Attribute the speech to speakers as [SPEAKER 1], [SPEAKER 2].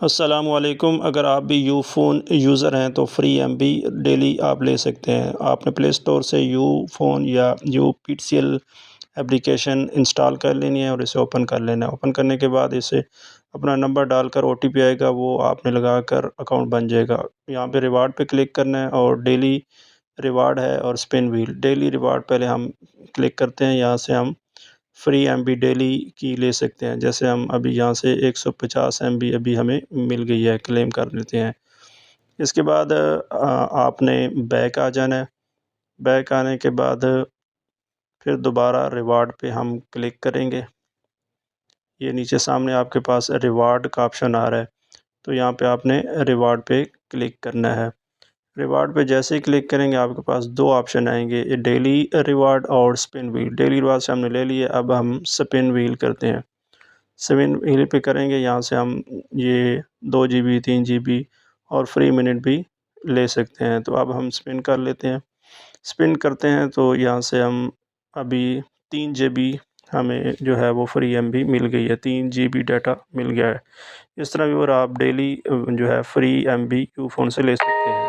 [SPEAKER 1] अस्सलामुअलैकुम। अगर आप भी यू फ़ोन यूज़र हैं तो फ्री एमबी डेली आप ले सकते हैं। आपने प्ले स्टोर से यू फ़ोन या यू पीटीसीएल एप्लीकेशन इंस्टॉल कर लेनी है और इसे ओपन कर लेना है। ओपन करने के बाद इसे अपना नंबर डालकर ओटीपी आएगा, वो आपने लगाकर अकाउंट बन जाएगा। यहाँ पे रिवार्ड पे क्लिक करना है और डेली रिवार्ड है और स्पिन व्हील। डेली रिवार्ड पहले हम क्लिक करते हैं, यहाँ से हम फ्री एमबी डेली की ले सकते हैं। जैसे हम अभी यहाँ से 150 एमबी अभी हमें मिल गई है, क्लेम कर लेते हैं। इसके बाद आपने बैक आ जाना है। बैक आने के बाद फिर दोबारा रिवार्ड पे हम क्लिक करेंगे। ये नीचे सामने आपके पास रिवार्ड का ऑप्शन आ रहा है, तो यहाँ पे आपने रिवार्ड पे क्लिक करना है। रिवार्ड पे जैसे ही क्लिक करेंगे आपके पास 2 ऑप्शन आएँगे, डेली रिवार्ड और स्पिन व्हील। डेली रिवार्ड से हमने ले लिए, अब हम स्पिन व्हील करते हैं। स्पिन व्हील पे करेंगे, यहाँ से हम ये 2 जीबी 3 जीबी और फ्री मिनट भी ले सकते हैं। तो अब हम स्पिन कर लेते हैं। स्पिन करते हैं तो यहाँ से हम अभी 3 जीबी हमें जो है वो फ्री एमबी मिल गई है, 3 जीबी डाटा मिल गया है। इस तरह भी और आप डेली जो है फ्री एमबी यू फ़ोन से ले सकते हैं।